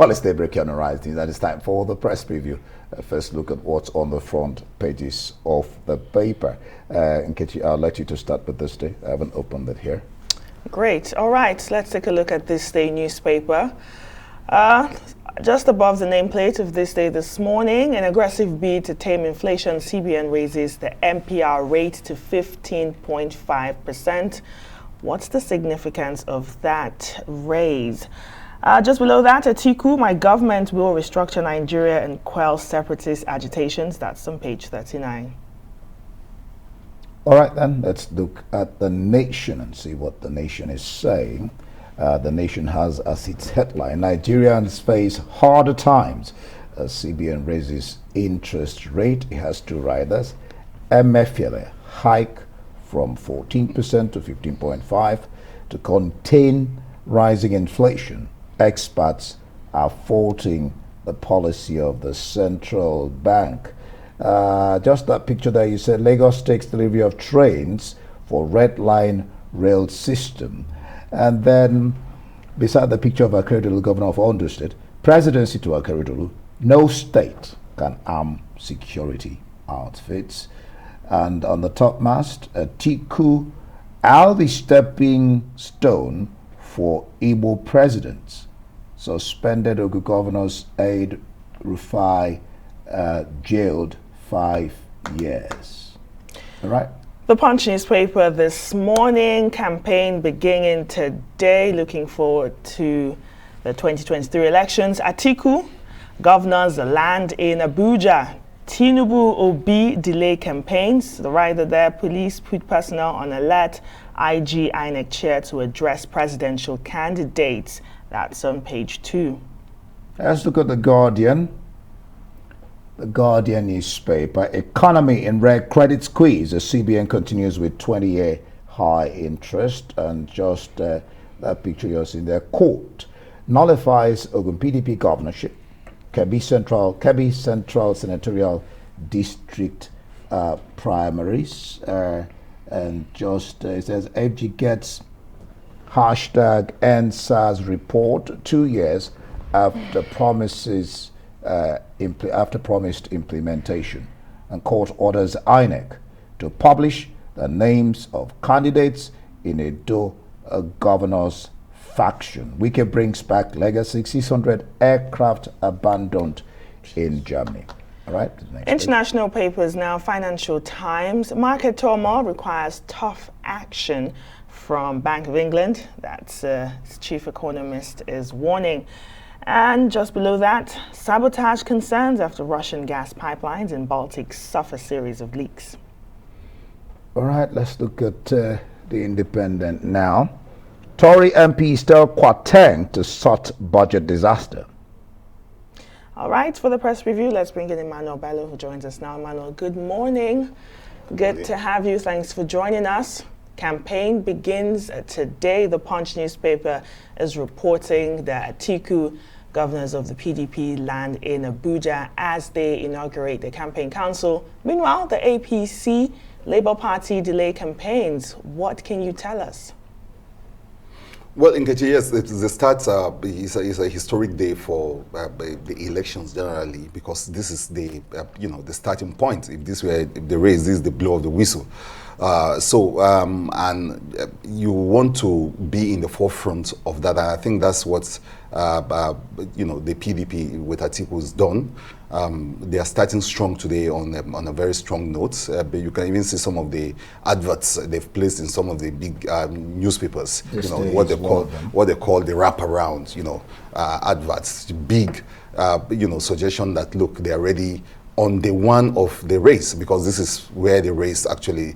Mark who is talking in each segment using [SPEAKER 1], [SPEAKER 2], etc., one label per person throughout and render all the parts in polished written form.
[SPEAKER 1] Well, let's stay break on the rise. That is time for the press preview. First look at what's on the front pages of the paper. Nkechi, I'll let you to start with this day. I haven't opened it here.
[SPEAKER 2] Great. All right, let's take a look at this day newspaper. Just above the nameplate of this day this morning, an aggressive bid to tame inflation, CBN raises the MPR rate to 15.5%. What's the significance of that raise? Just below that, Atiku, my government will restructure Nigeria and quell separatist agitations. That's on page 39.
[SPEAKER 1] All right, then, let's look at the Nation and see what the Nation is saying. The Nation has as its headline, Nigerians face harder times as CBN raises interest rate. It has two riders. MPR hike from 14% to 15.5% to contain rising inflation. Experts are faulting the policy of the central bank. Just that picture there, you said Lagos takes delivery of trains for Red Line rail system. And then beside the picture of Akeredolu, governor of Ondo State, presidency to Akeredolu, no state can arm security outfits. And on the topmast, Atiku, I'll be stepping stone for Igbo presidents. Suspended Ogu governor's aide Rufai jailed 5 years. All right.
[SPEAKER 2] The Punch newspaper this morning, campaign beginning today, looking forward to the 2023 elections. Atiku, governors land in Abuja. Tinubu Obi delay campaigns. The rider there, police put personnel on alert. IG INEC chair to address presidential candidates. That's on page 2.
[SPEAKER 1] Let's look at The Guardian. The Guardian newspaper, economy in red, credit squeeze. The CBN continues with 20-year high interest. And just that picture you're seeing there, court nullifies Ogun PDP governorship. Kebbi Central Senatorial District primaries. And just it says FG gets hashtag NSAS report 2 years after promised implementation, and court orders INEC to publish the names of candidates in Edo governor's faction. Wike brings back legacy 600 aircraft abandoned in Germany. All right.
[SPEAKER 2] International papers now. Financial Times. Market turmoil requires tough action from Bank of England. That's its chief economist is warning. And just below that, sabotage concerns after Russian gas pipelines in Baltic suffer series of leaks.
[SPEAKER 1] All right, let's look at the Independent now. Tory MPs tell Kwateng to sort budget disaster.
[SPEAKER 2] All right, for the press review, let's bring in Emmanuel Bello, who joins us now. Emmanuel, good morning. Good to have you. Thanks for joining us. Campaign begins today. The Punch newspaper is reporting that Atiku, governors of the PDP, land in Abuja as they inaugurate the campaign council. Meanwhile, the APC, Labour Party, delay campaigns. What can you tell us?
[SPEAKER 3] Well, Nkechi, yes, the start is a historic day for the elections generally, because this is the the starting point. If the race, this is the blow of the whistle. And you want to be in the forefront of that, and I think that's what the PDP with Atiku has done. They are starting strong today on a very strong note. But you can even see some of the adverts they've placed in some of the big newspapers. What they call the wraparound. Adverts, big suggestion that look, they are ready on day one of the race, because this is where the race actually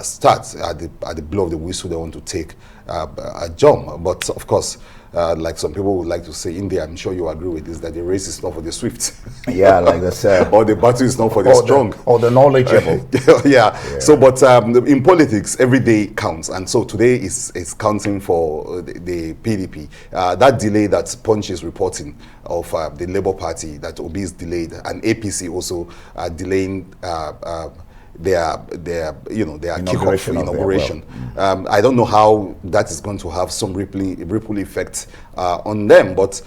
[SPEAKER 3] starts. At the blow of the whistle, they want to take a jump. But of course, like some people would like to say, India, I'm sure you agree with this, that the race is not for the swift.
[SPEAKER 1] Yeah, like they said.
[SPEAKER 3] Or the battle is not for the strong.
[SPEAKER 1] Or the knowledgeable.
[SPEAKER 3] Yeah. So, but in politics, every day counts. And so today is counting for the PDP. That delay that Punch is reporting of the Labour Party, that Obi is delayed, and APC also delaying their kickoff
[SPEAKER 1] Inauguration of their-
[SPEAKER 3] inauguration. I don't know how that is going to have some ripple effect on them, but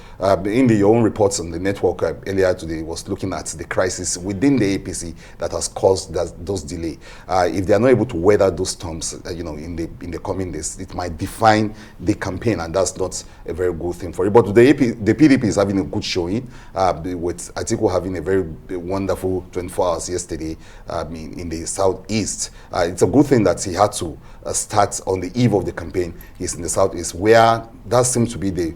[SPEAKER 3] in your own reports on the network earlier today was looking at the crisis within the APC that has caused those delay. If they are not able to weather those storms, in the coming days, it might define the campaign, and that's not a very good thing for it. But the PDP is having a good showing, with Atiku having a very wonderful 24 hours yesterday in the southeast. It's a good thing that he had to start on the eve of the campaign. He's in the southeast, where that seems to be the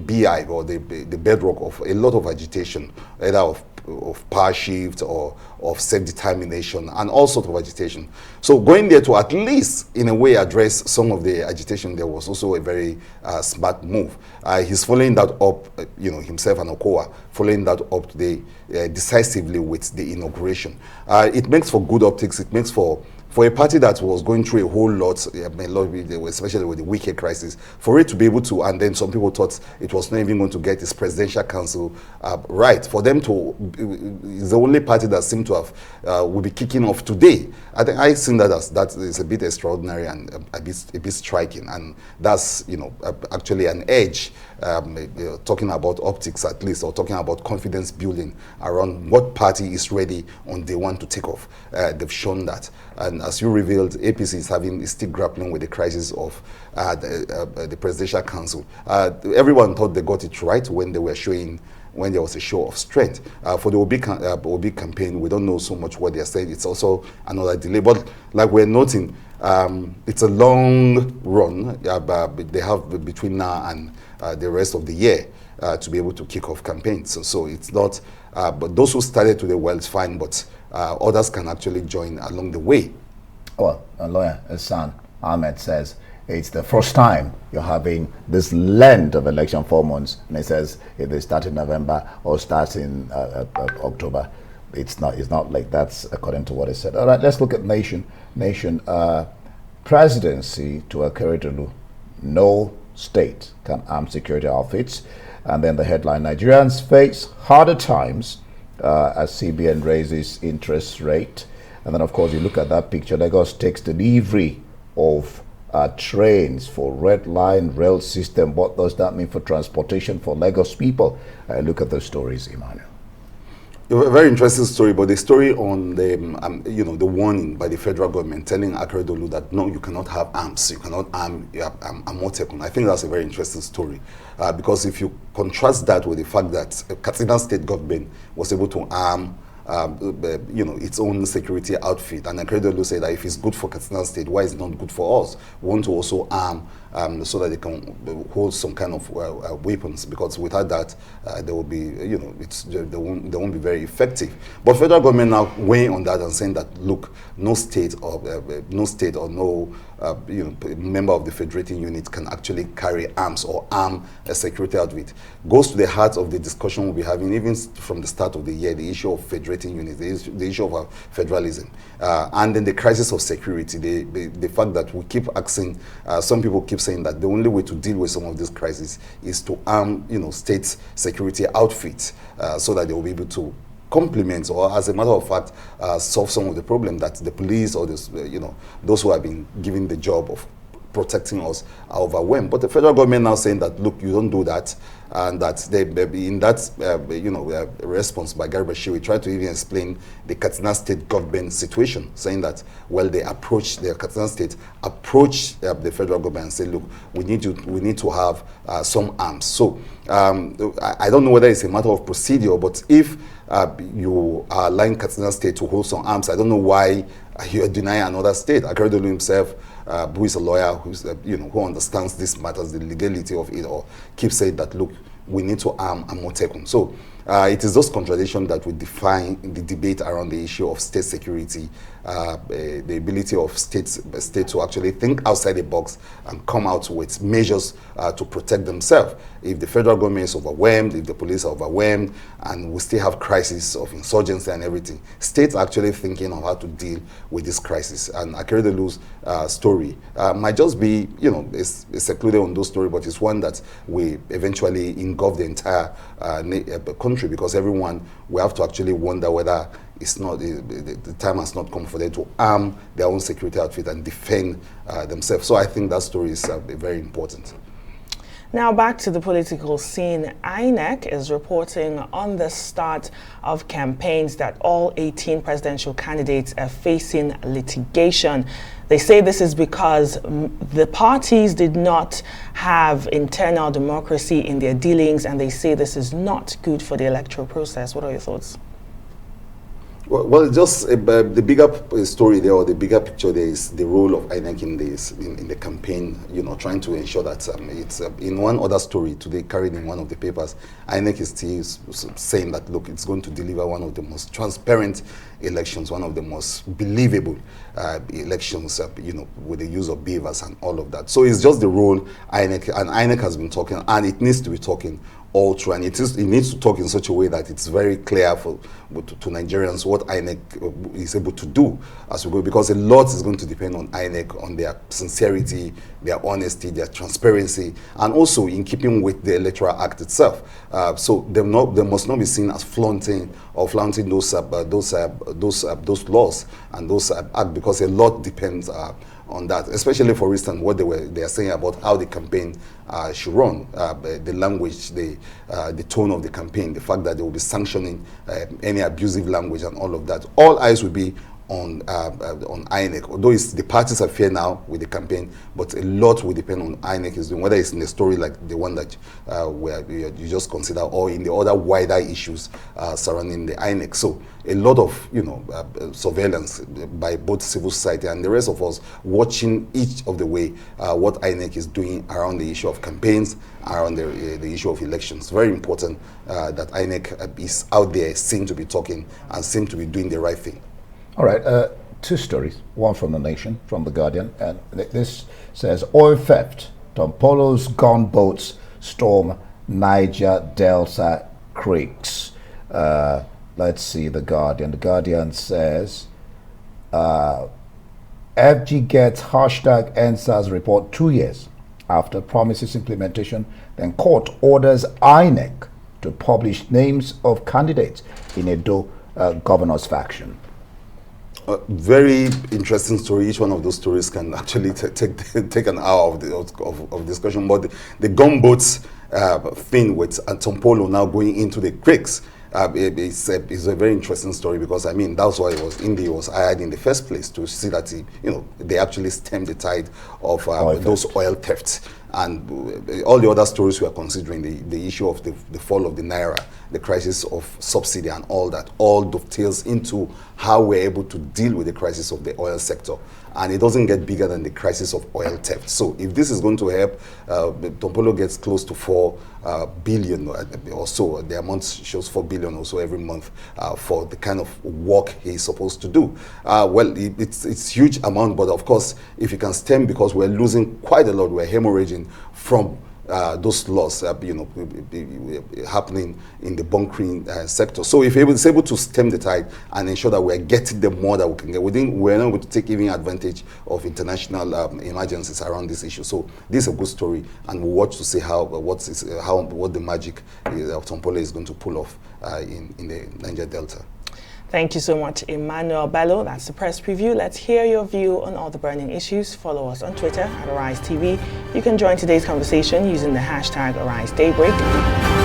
[SPEAKER 3] beehive or the bedrock of a lot of agitation, either of power shift or of self-determination and all sorts of agitation. So going there to at least in a way address some of the agitation, there was also a very smart move. He's following that up, himself and Okowa, following that up today decisively with the inauguration. It makes for good optics. It makes for a party that was going through a whole lot, especially with the Wike crisis, for it to be able to, and then some people thought it was not even going to get its presidential council right, for them to, is the only party that seemed to have, will be kicking off today. I think I think that is a bit extraordinary and a bit striking, and that's, actually an edge, talking about optics at least, or talking about confidence building around what party is ready on day one to take off. They've shown that. And as you revealed, APC is still grappling with the crisis of the presidential council. Everyone thought they got it right when there was a show of strength. For the Obi campaign, we don't know so much what they're saying. It's also another delay. But like we're noting, it's a long run. They have between now and the rest of the year to be able to kick off campaigns. So it's not, but those who started today, well, it's fine, but others can actually join along the way.
[SPEAKER 1] Well, a lawyer, Hassan Ahmed, says it's the first time you're having this length of election, 4 months, and he says if they start in November or start in October, it's not like that's according to what he said. All right, let's look at nation presidency to Akeredolu. No state can arm security outfits. And then the headline, Nigerians face harder times as CBN raises interest rate. And then, of course, you look at that picture. Lagos takes delivery of trains for red line rail system. What does that mean for transportation for Lagos people? Look at those stories, Emmanuel.
[SPEAKER 3] A very interesting story, but the story on the the warning by the federal government telling Akeredolu that no, you cannot have arms, you cannot arm Amotekun. I think that's a very interesting story, because if you contrast that with the fact that Katsina State government was able to arm its own security outfit, and Akeredolu said that if it's good for Katsina State, why is it not good for us? We want to also arm so that they can hold some kind of weapons, because without that, they will be, they won't be very effective. But federal government now weighing on that and saying that, look, no state or no member of the federating unit can actually carry arms or arm a security outfit, goes to the heart of the discussion we'll be having even from the start of the year, the issue of federating units, the issue of federalism, and then the crisis of security, the fact that we keep asking, some people keep saying that the only way to deal with some of this crisis is to arm, state security outfits, so that they will be able to complement, or as a matter of fact, solve some of the problem that the police or this, those who have been given the job of protecting us are overwhelmed. But the federal government now saying that, look, you don't do that, and that they in that response by Garba Shehu, tried to even explain the Katsina State government situation, saying that, well, the Katsina State approached the federal government and said, look, we need to have some arms. So I don't know whether it's a matter of procedure, but if you are allowing Katsina State to hold some arms, I don't know why you deny another state. Akeredolu himself, who is a lawyer, who understands these matters, the legality of it all, keeps saying that, look, we need to arm Amotekun. So it is those contradictions that will define the debate around the issue of state security, the ability of states to actually think outside the box and come out with measures to protect themselves. If the federal government is overwhelmed, if the police are overwhelmed, and we still have crisis of insurgency and everything, states are actually thinking of how to deal with this crisis. And Akeredolu's story might just be, it's secluded on those stories, but it's one that we eventually engulf the entire country, because everyone, we have to actually wonder whether it's not the time has not come for them to arm their own security outfit and defend themselves. So I think that story is very important.
[SPEAKER 2] Now back to the political scene. INEC is reporting on the start of campaigns that all 18 presidential candidates are facing litigation. They say this is because the parties did not have internal democracy in their dealings, and they say this is not good for the electoral process. What are your thoughts?
[SPEAKER 3] Well, just the bigger story there, or the bigger picture there, is the role of INEC in the campaign, trying to ensure that it's in one other story today carried in one of the papers, INEC is still saying that, look, it's going to deliver one of the most transparent elections, one of the most believable elections, with the use of beavers and all of that. So it's just the role INEC has been talking, and it needs to be talking all through, and it needs to talk in such a way that it's very clear to Nigerians what INEC is able to do as we go, because a lot is going to depend on INEC, on their sincerity, their honesty, their transparency, and also in keeping with the Electoral Act itself. So they must not be seen as flaunting those laws and those acts, because a lot depends on that, especially, for instance, what they are saying about how the campaign should run, the language, the tone of the campaign, the fact that they will be sanctioning any abusive language and all of that. All eyes will be on INEC, although the parties are fair now with the campaign, but a lot will depend on INEC is doing, whether it's in a story like the one that where you just consider, or in the other wider issues surrounding the INEC. So a lot of surveillance by both civil society and the rest of us, watching each of the way what INEC is doing around the issue of campaigns, around the issue of elections. Very important that INEC is out there, seem to be talking and seem to be doing the right thing.
[SPEAKER 1] All right, two stories, one from The Nation, from The Guardian, and this says, oil theft, Tompolo's gunboats storm Niger Delta creeks. Let's see The Guardian. The Guardian says, FG gets hashtag NSAS report 2 years after promises implementation, then court orders INEC to publish names of candidates in Edo governor's faction.
[SPEAKER 3] Very interesting story. Each one of those stories can actually take an hour of discussion. But the gunboats thing with Tompolo now going into the creeks, it's a very interesting story, because I mean that's why India was hired in the first place, to see that they actually stem the tide of those oil thefts. And all the other stories we are considering, the issue of the fall of the naira, the crisis of subsidy and all that, all dovetails into how we're able to deal with the crisis of the oil sector. And it doesn't get bigger than the crisis of oil theft. So if this is going to help, Tompolo gets close to 4 billion or so. The amount shows 4 billion or so every month for the kind of work he's supposed to do. Well, it's huge amount, but of course, if you can stem, because we're losing quite a lot, we're hemorrhaging from those losses happening in the bunkering sector. So if it's able to stem the tide and ensure that we're getting the more that we can get, we're not going to take even advantage of international emergencies around this issue. So this is a good story, and we'll watch to see what the magic of Tompolo is going to pull off in the Niger Delta.
[SPEAKER 2] Thank you so much, Emmanuel Bello. That's the press preview. Let's hear your view on all the burning issues. Follow us on Twitter at Arise TV. You can join today's conversation using the hashtag AriseDaybreak.